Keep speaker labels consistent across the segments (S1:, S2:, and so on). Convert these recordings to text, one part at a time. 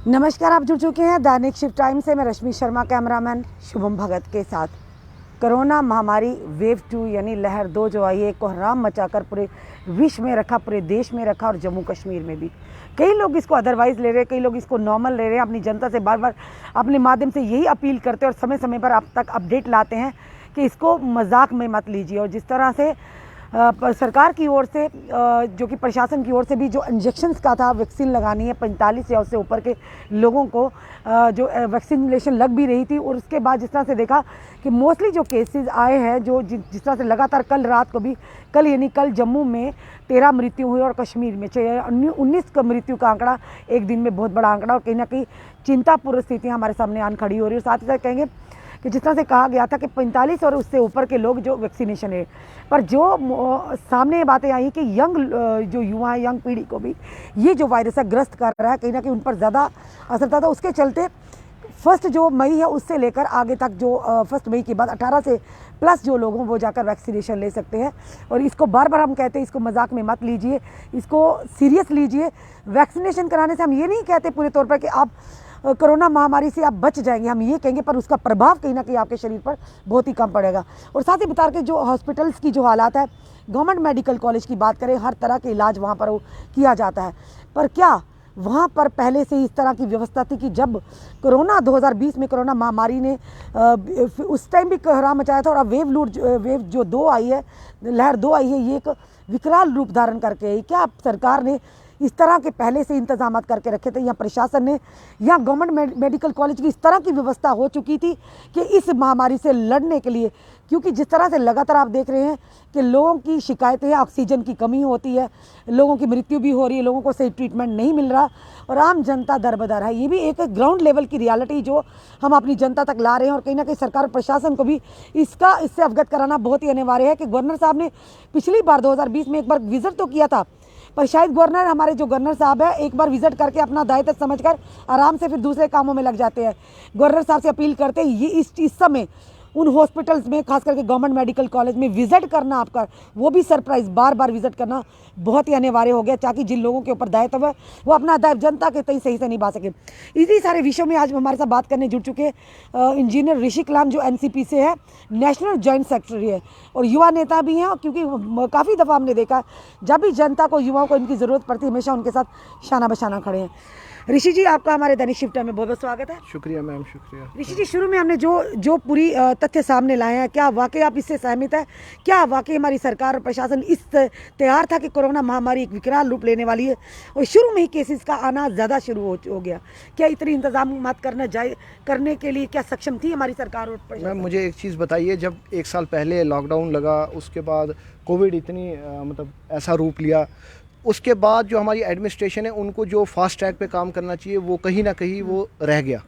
S1: नमस्कार, आप जुड़ चुके हैं दैनिक शिफ्ट टाइम से। मैं रश्मि शर्मा, कैमरामैन शुभम भगत के साथ। कोरोना महामारी वेव 2 यानी लहर 2 जो आई है, कोहराम मचाकर पूरे विश्व में रखा, पूरे देश में रखा और जम्मू कश्मीर में भी। कई लोग इसको अदरवाइज ले रहे हैं, कई लोग इसको नॉर्मल ले रहे हैं। अपनी जनता से बार बार अपने माध्यम से यही अपील करते हैं और समय समय पर आप तक अपडेट लाते हैं कि इसको मजाक में मत लीजिए। और जिस तरह से सरकार की ओर से जो कि प्रशासन की ओर से भी जो इंजेक्शंस का था, वैक्सीन लगानी है 45 या उससे ऊपर के लोगों को, जो वैक्सीनेशन लग भी रही थी। और उसके बाद जिस तरह से देखा कि मोस्टली जो केसेस आए हैं, जो जिस तरह से लगातार कल रात को भी, कल जम्मू में 13 मृत्यु हुई और कश्मीर में 19 का मृत्यु का आंकड़ा, एक दिन में बहुत बड़ा आंकड़ा। और कहीं ना कहीं चिंतापूर्ण स्थितियाँ हमारे सामने आन खड़ी हो रही है। साथ ही साथ कहेंगे कि जिस तरह से कहा गया था कि 45 और उससे ऊपर के लोग जो वैक्सीनेशन है, पर जो सामने बातें आई कि जो युवा है, यंग पीढ़ी को भी ये जो वायरस है ग्रस्त कर रहा है, कहीं ना कहीं उन पर ज़्यादा असर था। तो उसके चलते 1 जो मई है उससे लेकर आगे तक, जो 1 मई के बाद 18 से प्लस जो लोग हों वो जाकर वैक्सीनेशन ले सकते हैं। और इसको बार बार हम कहते हैं, इसको मजाक में मत लीजिए, इसको सीरियस लीजिए। वैक्सीनेशन कराने से हम ये नहीं कहते पूरे तौर पर कि आप कोरोना महामारी से आप बच जाएंगे, हम ये कहेंगे, पर उसका प्रभाव कहीं ना कहीं आपके शरीर पर बहुत ही कम पड़ेगा। और साथ ही बता के जो हॉस्पिटल्स की जो हालात है, गवर्नमेंट मेडिकल कॉलेज की बात करें, हर तरह के इलाज वहाँ पर किया जाता है। पर क्या वहाँ पर पहले से इस तरह की व्यवस्था थी कि जब कोरोना 2020 में कोरोना महामारी ने उस टाइम भी कोहराम मचाया था, और अब वेव जो 2 आई है, लहर 2 आई है, ये एक विकराल रूप धारण करके आई। क्या सरकार ने इस तरह के पहले से इंतजाम करके रखे थे, या प्रशासन ने, या गवर्नमेंट मेडिकल कॉलेज की इस तरह की व्यवस्था हो चुकी थी कि इस महामारी से लड़ने के लिए? क्योंकि जिस तरह से लगातार आप देख रहे हैं कि लोगों की शिकायतें हैं, ऑक्सीजन की कमी होती है, लोगों की मृत्यु भी हो रही है, लोगों को सही ट्रीटमेंट नहीं मिल रहा और आम जनता दरबदर है। ये भी एक ग्राउंड लेवल की रियलिटी जो हम अपनी जनता तक ला रहे हैं। और कहीं ना कहीं सरकार और प्रशासन को भी इससे अवगत कराना बहुत ही अनिवार्य है कि गवर्नर साहब ने पिछली बार 2020 में एक बार विजिट तो किया था, पर शायद हमारे जो गवर्नर साहब है, एक बार विजिट करके अपना दायित्व समझकर आराम से फिर दूसरे कामों में लग जाते हैं। गवर्नर साहब से अपील करते हैं, ये इस समय उन हॉस्पिटल्स में, खास करके गवर्नमेंट मेडिकल कॉलेज में विजिट करना, आपका वो भी सरप्राइज बार बार विजिट करना बहुत ही अनिवार्य हो गया, ताकि जिन लोगों के ऊपर दायित्व है वो अपना दायित्व जनता के तय सही से निभा सके। इसी सारे विषयों में आज हमारे साथ बात करने जुड़ चुके इंजीनियर ऋषि कलाम, जो एनसीपी से है, नेशनल जॉइंट सेक्रेटरी है और युवा नेता भी हैं। क्योंकि काफ़ी दफ़ा हमने देखा जब भी जनता को, युवाओं को इनकी ज़रूरत पड़ती है, हमेशा उनके साथ शाना बशाना खड़े हैं। ऋषि जी, आपका हमारे दैनिक शिफ्ट में बहुत बहुत स्वागत है।
S2: शुक्रिया मैम, शुक्रिया।
S1: ऋषि जी, शुरू में हमने जो पूरी तथ्य सामने लाए हैं, क्या वाकई आप इससे सहमत है? क्या वाकई हमारी सरकार और प्रशासन इस तैयार था कि कोरोना महामारी एक विकराल रूप लेने वाली है और शुरू में ही केसेस का आना ज़्यादा शुरू हो गया? क्या इतनी इंतजाम करने के लिए क्या सक्षम थी हमारी सरकार और प्रशासन?
S2: मैम, मुझे एक चीज़ बताइए, जब 1 साल पहले लॉकडाउन लगा, उसके बाद कोविड इतनी मतलब ऐसा रूप लिया, उसके बाद जो हमारी एडमिनिस्ट्रेशन है, उनको जो फास्ट ट्रैक पे काम करना चाहिए वो कहीं ना कहीं वो रह गया।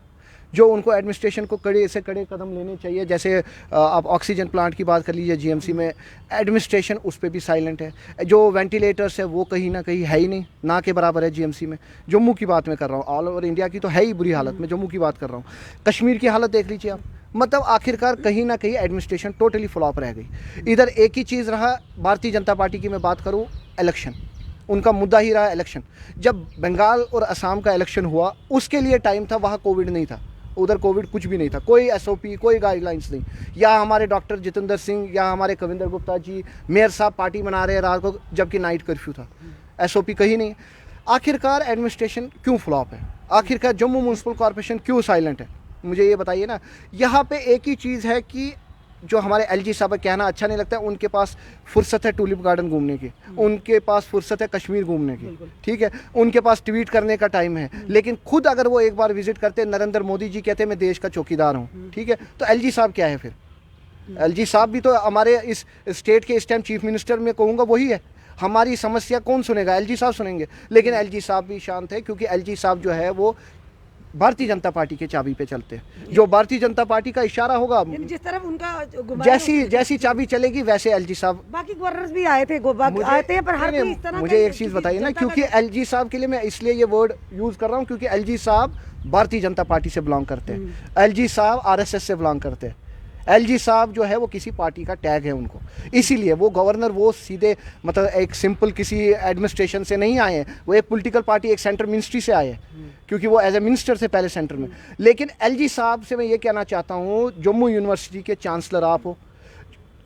S2: जो उनको एडमिनिस्ट्रेशन को कड़े से कड़े कदम लेने चाहिए, जैसे आप ऑक्सीजन प्लांट की बात कर लीजिए, जीएमसी में एडमिनिस्ट्रेशन उस पर भी साइलेंट है। जो वेंटिलेटर्स है वो कहीं ना कहीं है ही नहीं, ना के बराबर है जीएमसी में। जम्मू की बात मैं कर रहा हूँ, ऑल ओवर इंडिया की तो है ही बुरी हालत, मैं जम्मू की बात कर रहा हूँ। कश्मीर की हालत देख लीजिए आप। मतलब आखिरकार कहीं ना कहीं एडमिनिस्ट्रेशन टोटली फ्लॉप रह गई। इधर एक ही चीज़ रहा, भारतीय जनता पार्टी की मैं बात करूँ, इलेक्शन, उनका मुद्दा ही रहा इलेक्शन। जब बंगाल और असम का इलेक्शन हुआ, उसके लिए टाइम था, वहाँ कोविड नहीं था, उधर कोविड कुछ भी नहीं था, कोई एसओपी, कोई गाइडलाइंस नहीं। या हमारे डॉक्टर जितेंद्र सिंह या हमारे कविंदर गुप्ता जी, मेयर साहब पार्टी मना रहे हैं रात को, जबकि नाइट कर्फ्यू था, एसओपी कहीं नहीं। आखिरकार एडमिनिस्ट्रेशन क्यों फ्लॉप है? आखिरकार जम्मू म्यूनसिपल कॉर्पोरेशन क्यों साइलेंट है? मुझे ये बताइए ना। यहाँ पे एक ही चीज़ है कि जो हमारे एलजी साहब कहना अच्छा नहीं लगता है, उनके पास फुर्सत है टूलिप गार्डन घूमने की, उनके पास फुर्सत है कश्मीर घूमने की, ठीक है, उनके पास ट्वीट करने का टाइम है। लेकिन खुद अगर वो एक बार विजिट करते, नरेंद्र मोदी जी कहते मैं देश का चौकीदार हूँ, ठीक है, तो एलजी साहब क्या है फिर? एलजी साहब भी तो हमारे इस स्टेट के इस टाइम चीफ मिनिस्टर में कहूँगा वही है। हमारी समस्या कौन सुनेगा? एलजी साहब सुनेंगे। लेकिन एलजी साहब भी शांत है, क्योंकि एलजी साहब जो है वो भारतीय जनता पार्टी के चाबी पे चलते हैं। जो भारतीय जनता पार्टी का इशारा होगा,
S1: जिस तरफ उनका
S2: जैसी चाबी चलेगी वैसे एलजी साहब।
S1: बाकी गवर्नर्स भी आए थे, पर हर कोई इस तरह।
S2: मुझे एक चीज़ बताइए ना, क्योंकि एलजी साहब के लिए मैं इसलिए ये वर्ड यूज़ कर रहा हूँ क्योंकि एलजी साहब भारतीय जनता पार्टी से बिलोंग करते हैं, एलजी साहब आरएसएस से बिलोंग करते हैं, एलजी साहब जो है वो किसी पार्टी का टैग है उनको, इसीलिए वो गवर्नर वो सीधे मतलब एक सिंपल किसी एडमिनिस्ट्रेशन से नहीं आए हैं, वो एक पॉलिटिकल पार्टी एक सेंट्रल मिनिस्ट्री से आए हैं, क्योंकि वो एज ए मिनिस्टर से पहले सेंटर में। लेकिन एलजी साहब से मैं ये कहना चाहता हूँ, जम्मू यूनिवर्सिटी के चांसलर आप हो,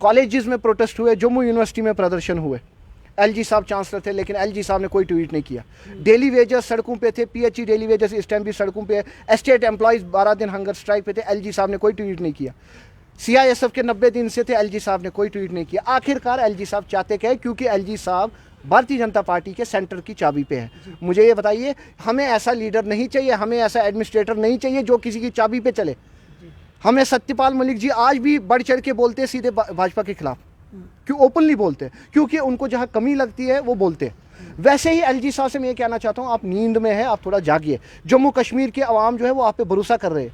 S2: कॉलेजेस में प्रोटेस्ट हुए, जम्मू यूनिवर्सिटी में प्रदर्शन हुए, एलजी साहब चांसलर थे, लेकिन एलजी साहब ने कोई ट्वीट नहीं किया। डेली वेजर्स सड़कों पे थे, पीएचई डेली वेजर्स इस टाइम भी सड़कों पे, एस्टेट एम्प्लॉयज़ 12 दिन हंगर स्ट्राइक पे थे, एलजी साहब ने कोई ट्वीट नहीं किया। सीआईएसएफ के 90 दिन से थे, एलजी साहब ने कोई ट्वीट नहीं किया। आखिरकार एलजी साहब चाहते क्या है, क्योंकि एलजी साहब भारतीय जनता पार्टी के सेंटर की चाबी पे है। मुझे ये बताइए, हमें ऐसा लीडर नहीं चाहिए, हमें ऐसा एडमिनिस्ट्रेटर नहीं चाहिए जो किसी की चाबी पे चले। हमें सत्यपाल मलिक जी आज भी बढ़ चढ़ के बोलते हैं सीधे भाजपा के खिलाफ, क्यों ओपनली बोलते हैं, क्योंकि उनको जहां कमी लगती है वो बोलते हैं। वैसे ही एलजी साहब से मैं ये कहना चाहता हूं, आप नींद में है, आप थोड़ा जागिए। जम्मू कश्मीर के अवाम जो है वो आप पे भरोसा कर रहे हैं,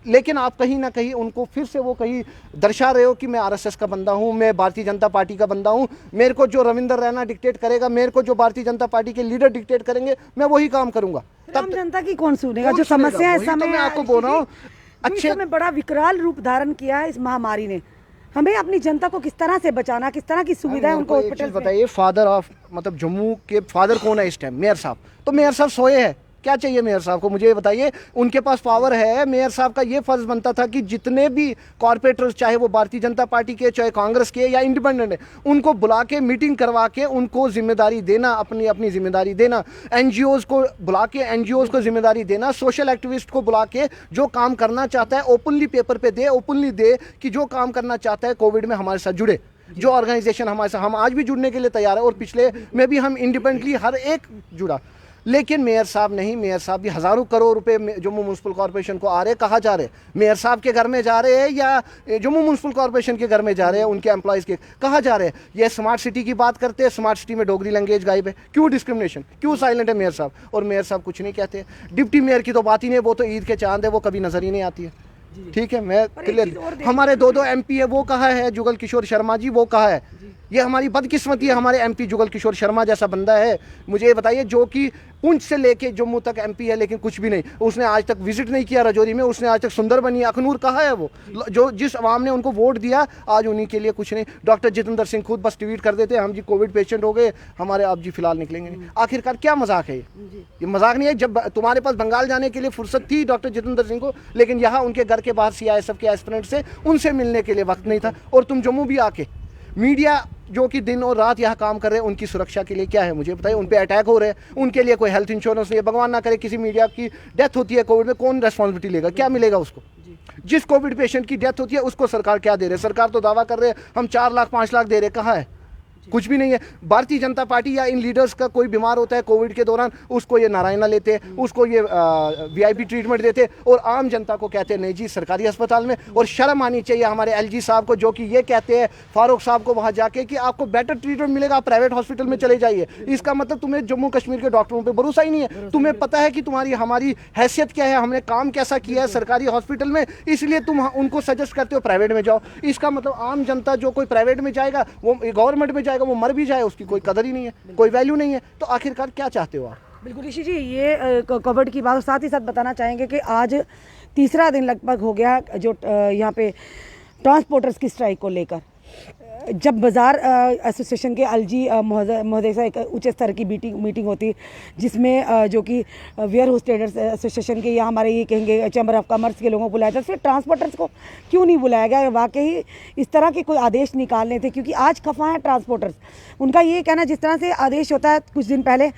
S2: लेकिन आप कहीं ना कहीं उनको फिर से वो कहीं दर्शा रहे हो कि मैं आरएसएस का बंदा हूं, मैं भारतीय जनता पार्टी का बंदा हूं, मेरे को जो रविंदर रैना डिक्टेट करेगा, मेरे को जो भारतीय जनता पार्टी के लीडर डिक्टेट करेंगे, मैं वही काम करूंगा।
S1: आम जनता की कौन सुनेगा? जो समस्या है,
S2: तो मैं आपको बोल रहा हूँ,
S1: अच्छे में बड़ा विकराल रूप धारण किया है इस महामारी ने। हमें अपनी जनता को किस तरह से बचाना, किस तरह की सुविधाएं उनको हॉस्पिटल
S2: बताइए। फादर ऑफ मतलब जम्मू के फादर कौन है इस टाइम? मेयर साहब। तो मेयर साहब सोए हैं, क्या चाहिए मेयर साहब को? मुझे ये बताइए, उनके पास पावर है। मेयर साहब का ये फर्ज बनता था कि जितने भी कॉर्पोरेटर्स, चाहे वो भारतीय जनता पार्टी के, चाहे कांग्रेस के या इंडिपेंडेंट है, उनको बुला के मीटिंग करवा के उनको जिम्मेदारी देना, अपनी अपनी जिम्मेदारी देना, एनजीओज को बुला के एनजीओज को जिम्मेदारी देना, सोशल एक्टिविस्ट को बुला के जो काम करना चाहता है ओपनली पेपर पे दे, ओपनली दे कि जो काम करना चाहता है कोविड में हमारे साथ जुड़े। जो ऑर्गेनाइजेशन हमारे साथ, हम आज भी जुड़ने के लिए तैयार है, और पिछले में भी हम इंडिपेंडेंटली हर एक जुड़ा। लेकिन मेयर साहब नहीं, मेयर साहब भी हज़ारों करोड़ रुपए जम्मू म्यूनसिपल कॉर्पोरेशन को आ रहे, कहाँ जा रहे? मेयर साहब के घर में जा रहे हैं या जम्मू म्यूनसिपल कॉर्पोरेशन के घर में जा रहे हैं, उनके एम्प्लॉयज़ के कहाँ जा रहे हैं? ये स्मार्ट सिटी की बात करते हैं, स्मार्ट सिटी में डोगरी लैंग्वेज गायब है, क्यों डिस्क्रिमिनेशन, क्यों साइलेंट है मेयर साहब? और मेयर साहब कुछ नहीं कहते। डिप्टी मेयर की तो बात ही नहीं, वो तो ईद के चांद है, वो कभी नज़र ही नहीं आती है। ठीक है, मैं क्लियर। हमारे दो एमपी है, वो कहाँ है? जुगल किशोर शर्मा जी, वो कहाँ है? ये हमारी बदकिस्मती है, हमारे एमपी जुगल किशोर शर्मा जैसा बंदा है, मुझे ये बताइए, जो कि पुंछ से लेके जम्मू तक एमपी है, लेकिन कुछ भी नहीं, उसने आज तक विजिट नहीं किया राजौरी में, उसने आज तक सुंदरबनी अखनूर कहाँ है? वो जो जिस अवाम ने उनको वोट दिया, आज उन्हीं के लिए कुछ नहीं। डॉक्टर जितेंद्र सिंह खुद बस ट्वीट कर देते हैं, हम जी कोविड पेशेंट हो गए हमारे, आप जी फिलहाल निकलेंगे नहीं। आखिरकार क्या मजाक है ये मजाक नहीं है। जब तुम्हारे पास बंगाल जाने के लिए फुर्सत थी डॉक्टर जितेंद्र सिंह को, लेकिन यहाँ उनके घर के बाहर सीआईएसएफ के एस्पिरेंट से उनसे मिलने के लिए वक्त नहीं था, और तुम जम्मू भी आके मीडिया जो कि दिन और रात यहाँ काम कर रहे हैं, उनकी सुरक्षा के लिए क्या है मुझे बताइए? उन पे अटैक हो रहे हैं, उनके लिए कोई हेल्थ इंश्योरेंस नहीं है। भगवान ना करे किसी मीडिया की डेथ होती है कोविड में, कौन रेस्पॉन्सिबिलिटी लेगा? क्या मिलेगा उसको? जिस कोविड पेशेंट की डेथ होती है उसको सरकार क्या दे रहे? सरकार तो दावा कर रहे हैं हम 4 लाख 5 लाख दे रहे, कहाँ है? कुछ भी नहीं है। भारतीय जनता पार्टी या इन लीडर्स का कोई बीमार होता है कोविड के दौरान, उसको ये नारायणा लेते हैं, उसको ये वीआईपी ट्रीटमेंट देते हैं, और आम जनता को कहते हैं नहीं जी सरकारी अस्पताल में। और शर्म आनी चाहिए हमारे एलजी साहब को, जो कि ये कहते हैं फारूक साहब को वहाँ जाके कि आपको बेटर ट्रीटमेंट मिलेगा, आप प्राइवेट हॉस्पिटल में चले जाइए। इसका मतलब तुम्हें जम्मू कश्मीर के डॉक्टरों पर भरोसा ही नहीं है। तुम्हें पता है कि तुम्हारी हमारी हैसियत क्या है, हमने काम कैसा किया है सरकारी हॉस्पिटल में, इसलिए तुम उनको सजेस्ट करते हो प्राइवेट में जाओ। इसका मतलब आम जनता जो कोई प्राइवेट में जाएगा, वो गवर्नमेंट में जाएगा, वो मर भी जाए, उसकी कोई कदर ही नहीं है, कोई वैल्यू नहीं है। तो आखिरकार क्या चाहते हो आप?
S1: बिल्कुल ऋषि जी, ये कोविड की बात, साथ ही साथ बताना चाहेंगे कि आज तीसरा दिन लगभग हो गया जो यहाँ पे ट्रांसपोर्टर्स की स्ट्राइक को लेकर। जब बाज़ार एसोसिएशन के एलजी महोदय से एक उच्च स्तर की मीटिंग होती, जिसमें जो कि वेयर हाउस ट्रेडर्स एसोसिएशन के या हमारे ये कहेंगे चैम्बर ऑफ कॉमर्स के लोगों को बुलाया था, फिर ट्रांसपोर्टर्स को क्यों नहीं बुलाया गया? वाकई इस तरह के कोई आदेश निकालने थे, क्योंकि आज खफा है ट्रांसपोर्टर्स। उनका ये कहना, जिस तरह से आदेश होता है कुछ दिन पहले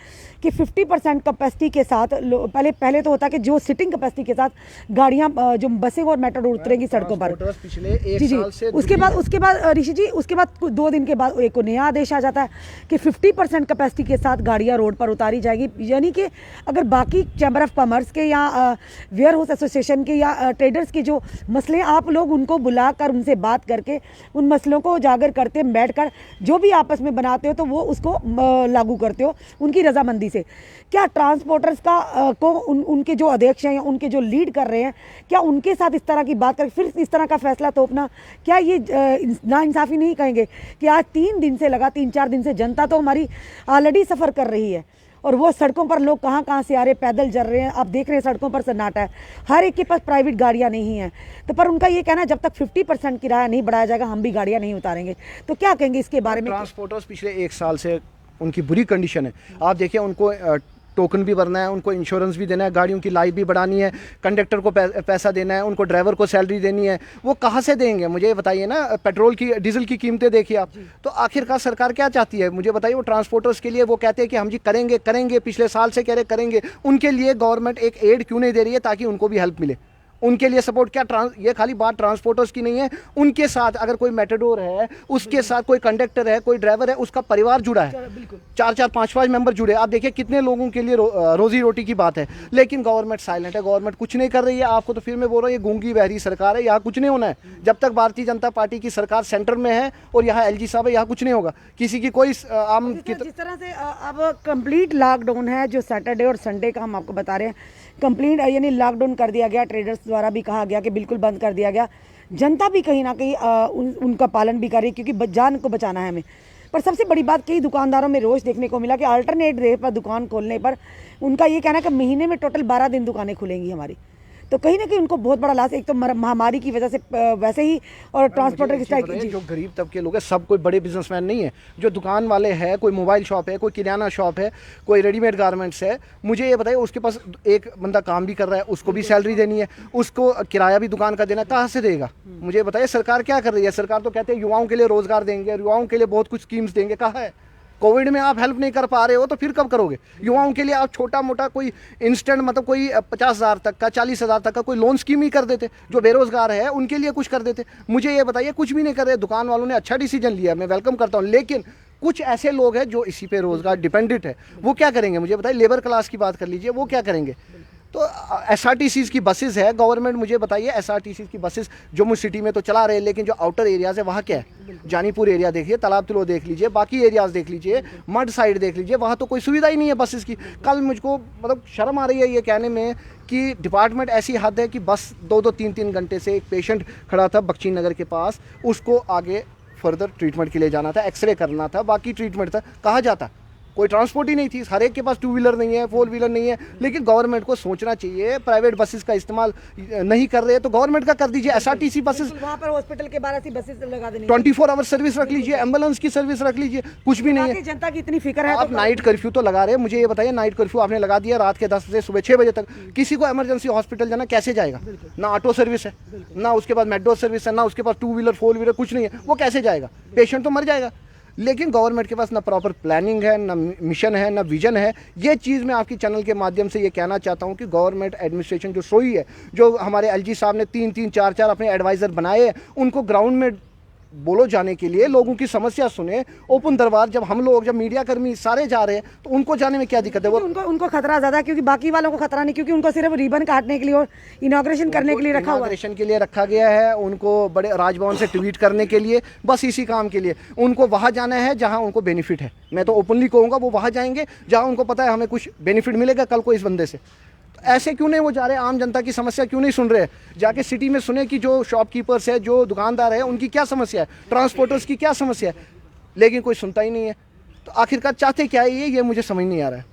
S1: कि 50% कैपेसिटी के साथ, पहले तो होता है कि जो सिटिंग कैपेसिटी के साथ गाड़ियाँ, जो बसें और मेट्रो उतरेंगी सड़कों पर,
S2: पिछले एक साल से
S1: उसके बाद ऋषि जी, उसके बाद 2 दिन के बाद एक नया आदेश आ जाता है कि 50% कैपेसिटी के साथ गाड़ियाँ रोड पर उतारी जाएगी। यानी कि अगर बाकी चैम्बर ऑफ कॉमर्स के या वेयर हाउस एसोसिएशन के या ट्रेडर्स के जो मसले, आप लोग उनको बुलाकर उनसे बात करके उन मसलों को उजागर करते, बैठ कर जो भी आपस में बनाते हो तो वो उसको लागू करते हो उनकी रजामंदी से। क्या ट्रांसपोर्टर्स का को उनके जो अध्यक्ष हैं या उनके जो लीड कर रहे हैं, क्या उनके साथ इस तरह की बात कर फिर इस तरह का फैसला थोपना, क्या ये नाइंसाफ़ी नहीं कहेंगे कि आज 3 दिन से लगा 3-4 दिन से जनता तो हमारी ऑलरेडी सफ़र कर रही है, और वो सड़कों पर लोग कहाँ कहाँ से आ रहे, पैदल चल रहे हैं। आप देख रहे हैं सड़कों पर सन्नाटा है, हर एक के पास प्राइवेट गाड़ियाँ नहीं हैं। तो पर उनका ये कहना है जब तक 50% किराया नहीं बढ़ाया जाएगा हम भी गाड़ियाँ नहीं उतारेंगे। तो क्या कहेंगे इसके बारे में?
S2: ट्रांसपोर्टर्स पिछले 1 साल से उनकी बुरी कंडीशन है। आप देखिए, उनको टोकन भी भरना है, उनको इंश्योरेंस भी देना है, गाड़ियों की लाइफ भी बढ़ानी है, कंडक्टर को पैसा देना है, उनको ड्राइवर को सैलरी देनी है। वो कहाँ से देंगे मुझे ये बताइए ना। पेट्रोल की, डीजल की कीमतें देखिए आप। तो आखिरकार सरकार क्या चाहती है मुझे बताइए। वो ट्रांसपोर्टर्स के लिए वो कहते हैं कि हम जी करेंगे करेंगे, पिछले साल से कह रहे करेंगे। उनके लिए गवर्नमेंट एक एड क्यों नहीं दे रही है ताकि उनको भी हेल्प मिले, उनके लिए सपोर्ट? क्या ये खाली बात ट्रांसपोर्टर्स की नहीं है, उनके साथ अगर कोई मेटाडोर है, उसके साथ कोई कंडक्टर है, कोई ड्राइवर है, उसका परिवार जुड़ा है, 4-4 5-5 मेंबर जुड़े। आप देखिए कितने लोगों के लिए रोजी रोटी की बात है। लेकिन गवर्नमेंट साइलेंट है, गवर्नमेंट कुछ नहीं कर रही है। आपको तो फिर मैं बोल रहा हूँ ये गूंगी बहरी सरकार है, यहाँ कुछ नहीं होना है। जब तक भारतीय जनता पार्टी की सरकार सेंटर में है और यहाँ एलजी साहब है, यहाँ कुछ नहीं होगा। किसी की कोई आम
S1: जिस तरह से अब कंप्लीट लॉकडाउन है, जो सैटरडे और संडे का हम आपको बता रहे हैं, कंप्लीट यानी लॉकडाउन कर दिया गया। ट्रेडर्स द्वारा भी कहा गया कि बिल्कुल बंद कर दिया गया। जनता भी कहीं ना कहीं उनका पालन भी कर रही है क्योंकि जान को बचाना है हमें। पर सबसे बड़ी बात, कई दुकानदारों में रोष देखने को मिला कि अल्टरनेट डे पर दुकान खोलने पर उनका ये कहना है कि महीने में टोटल 12 दिन दुकानें खुलेंगी हमारी। तो कहीं ना कहीं उनको बहुत बड़ा लॉस, एक तो महामारी की वजह से वैसे ही, और ट्रांसपोर्टर की स्ट्राइक।
S2: जो गरीब तबके लोग हैं, सब कोई बड़े बिजनेसमैन नहीं है। जो दुकान वाले हैं, कोई मोबाइल शॉप है, कोई किराना शॉप है, कोई रेडीमेड गारमेंट्स है, मुझे ये बताइए उसके पास एक बंदा काम भी कर रहा है, उसको भी सैलरी देनी है, उसको किराया भी दुकान का देना, कहाँ से देगा मुझे बताइए। सरकार क्या कर रही है? सरकार तो कहते हैं युवाओं के लिए रोजगार देंगे, युवाओं के लिए बहुत कुछ स्कीम्स देंगे, कहाँ है? कोविड में आप हेल्प नहीं कर पा रहे हो तो फिर कब करोगे? युवाओं के लिए आप छोटा मोटा कोई इंस्टेंट मतलब कोई 50,000 तक का, 40,000 तक का कोई लोन स्कीम ही कर देते। जो बेरोजगार है उनके लिए कुछ कर देते। मुझे ये बताइए, कुछ भी नहीं कर रहे। दुकान वालों ने अच्छा डिसीजन लिया, मैं वेलकम करता हूँ। लेकिन कुछ ऐसे लोग हैं जो इसी पे रोजगार डिपेंडेंट है, वो क्या करेंगे मुझे बताइए। लेबर क्लास की बात कर लीजिए, वो क्या करेंगे? तो एसआरटीसीज़ की बसेस है, गवर्नमेंट मुझे बताइए एसआरटीसीज़ की बसेस जम्मू सिटी में तो चला रहे हैं, लेकिन जो आउटर एरियाज़ है वहाँ क्या है? जानीपुर एरिया देखिए, तालाब तिलो देख लीजिए, बाकी एरियाज़ देख लीजिए, मड साइड देख लीजिए, वहाँ तो कोई सुविधा ही नहीं है बसेस की। कल मुझको मतलब शर्म आ रही है ये कहने में कि डिपार्टमेंट ऐसी हद है कि बस 2-2 3-3 घंटे से एक पेशेंट खड़ा था बख्शी नगर के पास, उसको आगे फर्दर ट्रीटमेंट के लिए जाना था, एक्सरे करना था, बाकी ट्रीटमेंट था, कहाँ जाता? कोई ट्रांसपोर्ट ही नहीं थी। हर एक के पास 2 व्हीलर नहीं है, 4 व्हीलर नहीं है। लेकिन गवर्नमेंट को सोचना चाहिए, प्राइवेट बसेस का इस्तेमाल नहीं कर रहे तो गवर्नमेंट का कर दीजिए। एसआरटीसी बसेस
S1: वहाँ पर हॉस्पिटल के 12 सी बसेस लगा देनी,
S2: 24 आवर सर्विस रख लीजिए, एम्बुलेंस की सर्विस रख लीजिए, कुछ भी नहीं है।
S1: जनता की इतनी फिक्र है।
S2: आप नाइट कर्फ्यू तो लगा रहे हैं, मुझे ये बताइए, नाइट कर्फ्यू आपने लगा दिया रात के 10 से सुबह 6 बजे तक, किसी को इमरजेंसी हॉस्पिटल जाना कैसे जाएगा? ना ऑटो सर्विस है, ना उसके पास मेट्रो सर्विस है, ना उसके पास 2 व्हीलर 4 व्हीलर कुछ नहीं है, वो कैसे जाएगा? पेशेंट तो मर जाएगा। लेकिन गवर्नमेंट के पास ना प्रॉपर प्लानिंग है, ना मिशन है, ना विजन है। ये चीज़ मैं आपकी चैनल के माध्यम से ये कहना चाहता हूँ कि गवर्नमेंट एडमिनिस्ट्रेशन जो सोई है, जो हमारे एलजी साहब ने 3-3 4-4 अपने एडवाइज़र बनाए हैं, उनको ग्राउंड में बोलो जाने के लिए, लोगों की समस्या सुने, ओपन दरबार। जब हम लोग, जब मीडिया कर्मी सारे जा रहे हैं तो उनको जाने में क्या दिक्कत है? वो
S1: उनको खतरा ज़्यादा, क्योंकि बाकी वालों को खतरा नहीं, क्योंकि उनको सिर्फ रिबन काटने के लिए और इनॉग्रेशन करने के लिए रखा हुआ है।
S2: इनॉग्रेशन के लिए रखा गया है, उनको बड़े राजभवन से ट्वीट करने के लिए, बस इसी काम के लिए। उनको वहाँ जाना है जहाँ उनको बेनिफिट है। मैं तो ओपनली कहूँगा वो वहाँ जाएंगे जहाँ उनको पता है हमें कुछ बेनिफिट मिलेगा कल को इस बंदे से। ऐसे क्यों नहीं वो जा रहे? आम जनता की समस्या क्यों नहीं सुन रहे? जाके सिटी में सुने कि जो शॉपकीपर्स है, जो दुकानदार है, उनकी क्या समस्या है, ट्रांसपोर्टर्स की क्या समस्या है। लेकिन कोई सुनता ही नहीं है। तो आखिरकार चाहते क्या है ये मुझे समझ नहीं आ रहा है।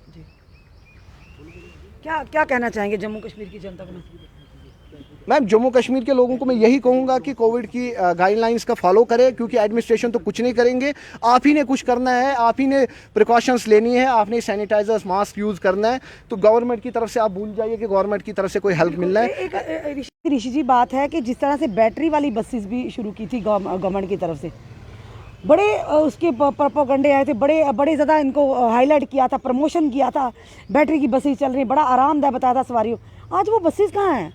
S1: क्या क्या कहना चाहेंगे जम्मू कश्मीर की जनता को?
S2: मैम, जम्मू कश्मीर के लोगों को मैं यही कहूँगा कि कोविड की गाइडलाइंस का फॉलो करें, क्योंकि एडमिनिस्ट्रेशन तो कुछ नहीं करेंगे। आप ही ने कुछ करना है, आप ही ने प्रिकॉशंस लेनी है, आपने सैनिटाइजर्स, मास्क यूज़ करना है। तो गवर्नमेंट की तरफ से आप भूल जाइए कि गवर्नमेंट की तरफ से कोई हेल्प मिलना है।
S1: ऋषि जी, बात है कि जिस तरह से बैटरी वाली बसेस भी शुरू की थी गवर्नमेंट की तरफ से, बड़े उसके प्रोपेगेंडे आए थे, बड़े ज़्यादा इनको हाईलाइट किया था, प्रमोशन किया था, बैटरी की बसेस चल रही, बड़ा आरामदायक बताया था सवारियों। आज वो बसेस कहाँ हैं?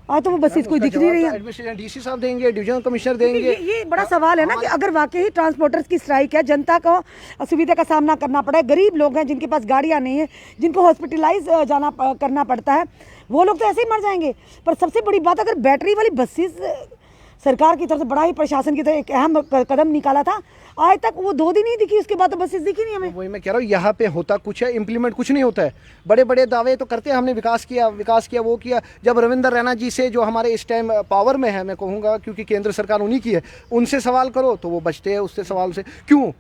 S1: आज तो वो बसेस कोई दिख नहीं रही है।
S2: एडमिनिस्ट्रेशन डीसी साहब देंगे, डिवीजनल कमिश्नर देंगे।
S1: ये बड़ा सवाल है ना कि अगर वाकई ट्रांसपोर्टर्स की स्ट्राइक है, जनता को असुविधा का सामना करना पड़ा है, गरीब लोग हैं जिनके पास गाड़ियां नहीं है, जिनको हॉस्पिटलाइज करना पड़ता है, वो लोग तो ऐसे ही मर जाएंगे। पर सबसे बड़ी बात, अगर बैटरी वाली बसेस सरकार की तरफ से, बड़ा ही प्रशासन की तरफ एक अहम कदम निकाला था, आज तक वो 2 दिन ही दिखी, उसके बाद तो बसेस दिखी नहीं हमें।
S2: वही मैं कह रहा हूँ, यहाँ पे होता कुछ है, इम्प्लीमेंट कुछ नहीं होता है। बड़े बड़े दावे तो करते हैं, हमने विकास किया वो किया। जब रविंद्र रैना जी से, जो हमारे इस टाइम पावर में है, मैं कहूँगा क्योंकि केंद्र सरकार उन्हीं की है, उनसे सवाल करो तो वो बचते हैं उससे सवाल से। क्यों?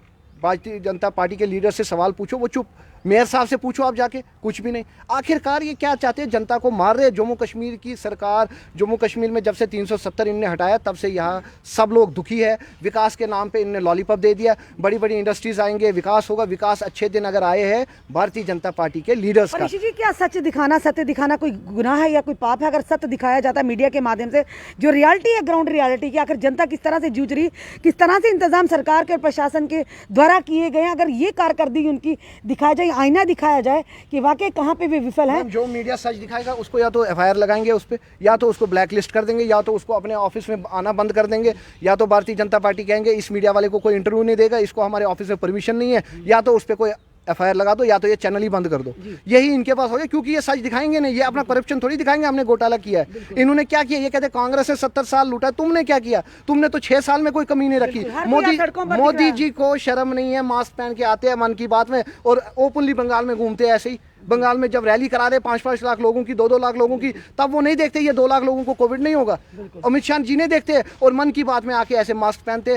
S2: भारतीय जनता पार्टी के लीडर से सवाल पूछो, वो चुप। मेयर साहब से पूछो आप जाके, कुछ भी नहीं। आखिरकार ये क्या चाहते हैं, जनता को मार रहे। जम्मू कश्मीर की सरकार, जम्मू कश्मीर में जब से 370 इनने हटाया तब से यहाँ सब लोग दुखी है। विकास के नाम पे इनने लॉलीपॉप दे दिया, बड़ी बड़ी इंडस्ट्रीज आएंगे, विकास होगा। विकास अच्छे दिन अगर आए हैं भारतीय जनता पार्टी के लीडर्स का।
S1: ऋषि जी, क्या सत्य दिखाना कोई गुनाह है या कोई पाप है? अगर सत्य दिखाया जाता है मीडिया के माध्यम से, जो रियलिटी है, ग्राउंड रियलिटी की, आखिर जनता किस तरह से जूझ रही, किस तरह से इंतजाम सरकार के और प्रशासन के द्वारा किए गए, अगर ये कारकर्दगी उनकी दिखाया जाए, आईना दिखाया जाए कि वाकई कहाँ पे वे विफल है।
S2: जो मीडिया सच दिखाएगा उसको या तो एफआईआर लगाएंगे उस पर, या तो उसको ब्लैक लिस्ट कर देंगे, या तो उसको अपने ऑफिस में आना बंद कर देंगे, या तो भारतीय जनता पार्टी कहेंगे इस मीडिया वाले को कोई इंटरव्यू नहीं देगा, इसको हमारे ऑफिस में परमिशन नहीं है, या तो उस पर कोई एफआईआर लगा दो, या तो ये चैनल ही बंद कर दो। यही इनके पास हो गया, क्योंकि ये सच दिखाएंगे नहीं, ये अपना करप्शन थोड़ी दिखाएंगे हमने घोटाला किया है। इन्होंने क्या किया, ये कहते कांग्रेस ने 70 साल लूटा, तुमने क्या किया? तुमने तो 6 साल में कोई कमी नहीं रखी। मोदी जी को शर्म नहीं है, मास्क पहन के आते हैं मन की बात में और ओपनली बंगाल में घूमते हैं। ऐसे ही बंगाल में जब रैली करा रहे 5-5 लाख लोगों की, 2-2 लाख लोगों की, तब वो नहीं देखते ये 2 लाख लोगों को कोविड नहीं होगा। अमित शाह जी नहीं देखते और मन की बात में आके ऐसे मास्क पहनते,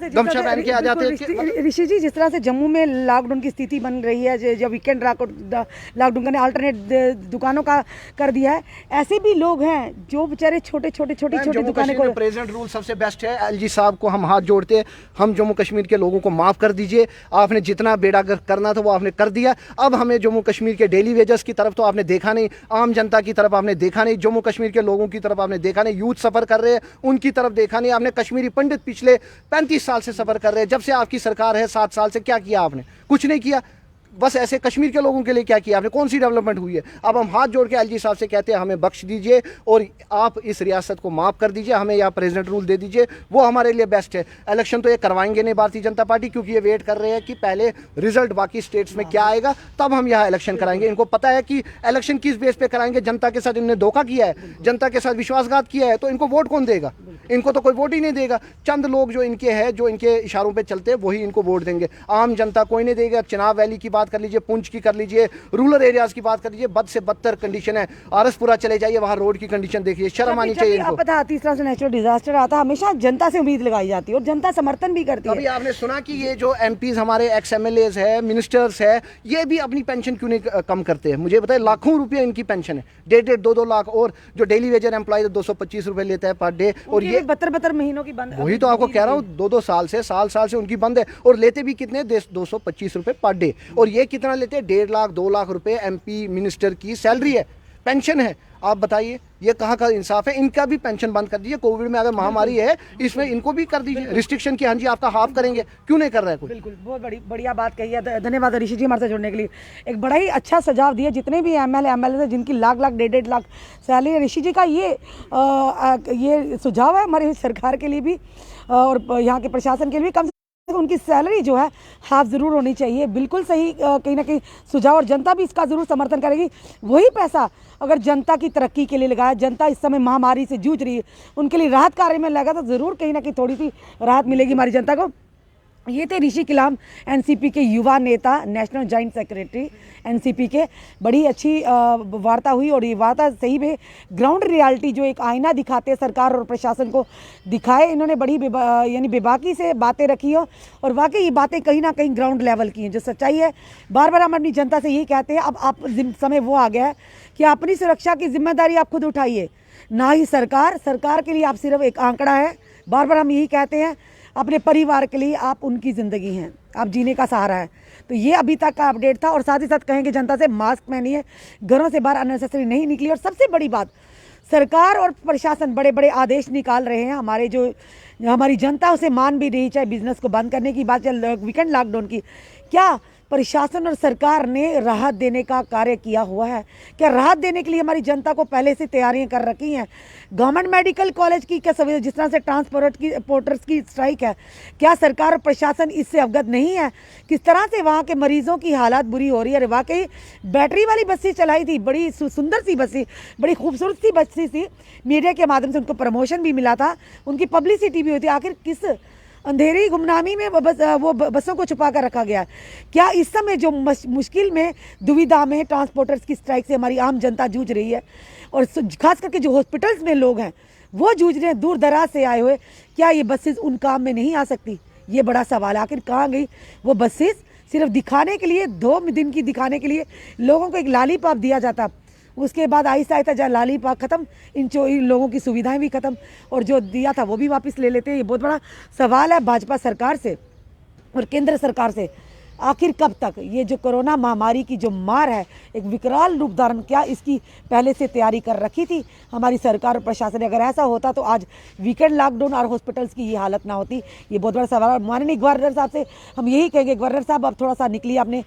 S2: गमछा पहन के आ जाते हैं।
S1: ऋषि जी, जिस तरह से जम्मू में लॉकडाउन की स्थिति बन रही है, जब वीकेंड लॉकडाउन करने अल्टरनेट दुकानों का कर दिया है, ऐसे भी लोग हैं जो बेचारे छोटी दुकानें को।
S2: प्रेजेंट रूल सबसे बेस्ट है। एलजी साहब को हम हाथ जोड़ते हैं, हम जम्मू कश्मीर के लोगों को माफ कर दीजिए। आपने जितना बेड़ा करना था वो आपने कर दिया। अब हमें जम्मू कश्मीर डेली वेजेस की तरफ तो आपने देखा नहीं, आम जनता की तरफ आपने देखा नहीं, जम्मू कश्मीर के लोगों की तरफ आपने देखा नहीं, यूथ सफर कर रहे हैं उनकी तरफ देखा नहीं आपने। कश्मीरी पंडित पिछले 35 साल से सफर कर रहे हैं, जब से आपकी सरकार है 7 साल से क्या किया आपने? कुछ नहीं किया। बस ऐसे कश्मीर के लोगों के लिए क्या किया आपने? कौन सी डेवलपमेंट हुई है? अब हम हाथ जोड़ के एलजी साहब से कहते हैं हमें बख्श दीजिए और आप इस रियासत को माफ़ कर दीजिए, हमें यहाँ प्रेसिडेंट रूल दे दीजिए, वो हमारे लिए बेस्ट है। इलेक्शन तो ये करवाएंगे नहीं भारतीय जनता पार्टी, क्योंकि ये वेट कर रहे हैं कि पहले रिजल्ट बाकी स्टेट्स में क्या आएगा तब हम यहाँ इलेक्शन कराएंगे। इनको पता है कि इलेक्शन किस बेस पे कराएंगे। जनता के साथ इन्होंने धोखा किया है, जनता के साथ विश्वासघात किया है, तो इनको वोट कौन देगा? इनको तो कोई वोट ही नहीं देगा। चंद लोग जो इनके हैं, जो इनके इशारों पे चलते हैं, वही इनको वोट देंगे। आम जनता कोई नहीं देगा। चिनाब वैली की बात कर लीजिए, पुंछ की कर लीजिए, रूरल एरियाज की बात कर लीजिए, बद से बदतर कंडीशन है। आरएसपुरा चले जाइए, वहाँ रोड की कंडीशन देखिए, शर्म आनी चाहिए इनको।
S1: पता है, तीसरा से नेचुरल डिजास्टर आता, हमेशा जनता से उम्मीद लगाई जाती है और जनता समर्थन भी करती है।
S2: अभी आपने सुना कि ये जो एमपीज हमारे एक्स एमएलएज है, मिनिस्टर्स है, ये भी अपनी पेंशन क्यों नहीं कम करते हैं? मुझे बताए, लाखों रुपए इनकी पेंशन है, 1.5 2-2 लाख। और जो डेली वेजर एम्प्लॉय 225 रुपए लेता है पर डे, और ये
S1: 72 महीनों की बंद।
S2: वही तो आपको कह रहा हूँ, 2-2 साल से उनकी बंद है। और लेते भी कितने? 225 रुपए पर डे। और ये कितना लेते हैं? 1.5 लाख 2 लाख रुपए एमपी मिनिस्टर की सैलरी है, पेंशन है। आप बताइए ये कहाँ का इंसाफ है? इनका भी पेंशन बंद कर दीजिए। कोविड में अगर महामारी है, इसमें इनको भी कर दीजिए रिस्ट्रिक्शन की। हाँ जी, आपका हाफ करेंगे, क्यों नहीं कर रहा है कोई?
S1: बिल्कुल, बहुत बढ़िया बात कही है। धन्यवाद ऋषि जी हमारे साथ जुड़ने के लिए। एक बड़ा ही अच्छा सुझाव दिया। जितने भी एमएलए जिनकी लाख 1.5 लाख सैलरी है, ऋषि जी का ये सुझाव है हमारी सरकार के लिए भी और यहाँ के प्रशासन के लिए भी। कम उनकी सैलरी जो है हाफ ज़रूर होनी चाहिए। बिल्कुल सही कहीं ना कहीं सुझाव, और जनता भी इसका ज़रूर समर्थन करेगी। वही पैसा अगर जनता की तरक्की के लिए लगाया, जनता इस समय महामारी से जूझ रही है, उनके लिए राहत कार्य में लगा, तो ज़रूर कहीं ना कहीं थोड़ी सी राहत मिलेगी हमारी जनता को। ये थे ऋषि कलाम, एनसीपी के युवा नेता, नेशनल जॉइंट सेक्रेटरी एनसीपी के। बड़ी अच्छी वार्ता हुई और ये वार्ता सही में ग्राउंड रियलिटी जो एक आईना दिखाते सरकार और प्रशासन को दिखाए। इन्होंने बड़ी यानी बेबाकी से बातें रखी हो और वाकई ये बातें कहीं ना कहीं ग्राउंड लेवल की हैं, जो सच्चाई है। बार बार हम अपनी जनता से यही कहते हैं, अब आप समय वो आ गया है कि अपनी सुरक्षा की जिम्मेदारी आप खुद उठाइए, ना ही सरकार के लिए आप सिर्फ एक आंकड़ा है। बार बार हम यही कहते हैं, अपने परिवार के लिए आप उनकी ज़िंदगी हैं, आप जीने का सहारा है। तो ये अभी तक का अपडेट था। और साथ ही साथ कहेंगे जनता से मास्क पहनिए, घरों से बाहर अननेसेसरी नहीं निकलिए। और सबसे बड़ी बात, सरकार और प्रशासन बड़े बड़े आदेश निकाल रहे हैं, हमारी जनता उसे मान भी रही, चाहे बिजनेस को बंद करने की बात, चाहे वीकेंड लॉकडाउन की। क्या प्रशासन और सरकार ने राहत देने का कार्य किया हुआ है? क्या राहत देने के लिए हमारी जनता को पहले से तैयारियां कर रखी हैं? गवर्नमेंट मेडिकल कॉलेज की क्या सुविधा, जिस तरह से ट्रांसपोर्टर्स की स्ट्राइक है, क्या सरकार और प्रशासन इससे अवगत नहीं है? किस तरह से वहाँ के मरीजों की हालात बुरी हो रही है। वाकई बैटरी वाली बसें चलाई थी, बड़ी सुंदर सी बसें, बड़ी खूबसूरत सी बसें थी, मीडिया के माध्यम से उनको प्रमोशन भी मिला था, उनकी पब्लिसिटी भी हुई थी। आखिर किस अंधेरी गुमनामी में वो बसों को छुपा कर रखा गया? क्या इस समय जो मुश्किल में, दुविधा में ट्रांसपोर्टर्स की स्ट्राइक से हमारी आम जनता जूझ रही है, और खास करके जो हॉस्पिटल्स में लोग हैं वो जूझ रहे हैं, दूर दराज से आए हुए, क्या ये बसेस उन काम में नहीं आ सकती? ये बड़ा सवाल है। आखिर कहाँ गई वो बसेस? सिर्फ दिखाने के लिए, 2 दिन की दिखाने के लिए लोगों को एक लालीपॉप दिया जाता। उसके बाद आहिस्ता आहिस्ता जब लालीपॉप ख़त्म, इन लोगों की सुविधाएं भी ख़त्म और जो दिया था वो भी वापस ले लेते हैं। ये बहुत बड़ा सवाल है भाजपा सरकार से और केंद्र सरकार से, आखिर कब तक ये जो कोरोना महामारी की जो मार है, एक विकराल रूप धारण, क्या इसकी पहले से तैयारी कर रखी थी हमारी सरकार और प्रशासन ने? अगर ऐसा होता तो आज वीकेंड लॉकडाउन और हॉस्पिटल्स की ये हालत ना होती। ये बहुत बड़ा सवाल है। माननीय गवर्नर साहब से हम यही कहेंगे, गवर्नर साहब अब थोड़ा सा निकलिए, आपने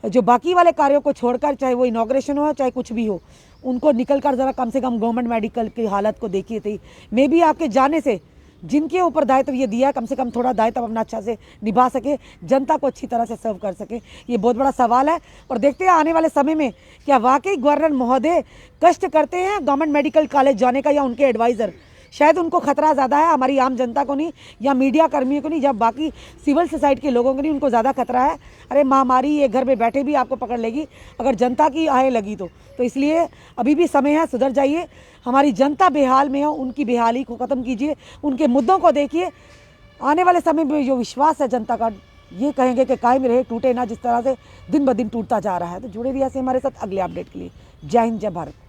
S1: जो बाकी वाले कार्यों को छोड़कर, चाहे वो इनॉग्रेशन हो चाहे कुछ भी हो, उनको निकल कर ज़रा कम से कम गवर्नमेंट मेडिकल की हालत को देखिए थी। मे भी आपके जाने से जिनके ऊपर दायित्व ये दिया है, कम से कम थोड़ा दायित्व अपना अच्छा से निभा सके, जनता को अच्छी तरह से सर्व कर सके। ये बहुत बड़ा सवाल है और देखते हैं आने वाले समय में क्या वाकई गवर्नर महोदय कष्ट करते हैं गवर्नमेंट मेडिकल कॉलेज जाने का, या उनके एडवाइज़र, शायद उनको खतरा ज़्यादा है, हमारी आम जनता को नहीं, या मीडिया कर्मियों को नहीं, या बाकी सिविल सोसाइटी के लोगों को नहीं, उनको ज़्यादा खतरा है। अरे महामारी ये घर में बैठे भी आपको पकड़ लेगी अगर जनता की आए लगी तो इसलिए अभी भी समय है, सुधर जाइए। हमारी जनता बेहाल में हो, उनकी बेहाली को ख़त्म कीजिए, उनके मुद्दों को देखिए। आने वाले समय में जो विश्वास है जनता का, ये कहेंगे कि कायम रहे, टूटे ना, जिस तरह से दिन ब दिन टूटता जा रहा है। तो जुड़े रहिए ऐसे हमारे साथ अगले अपडेट के लिए। जय हिंद, जय भारत।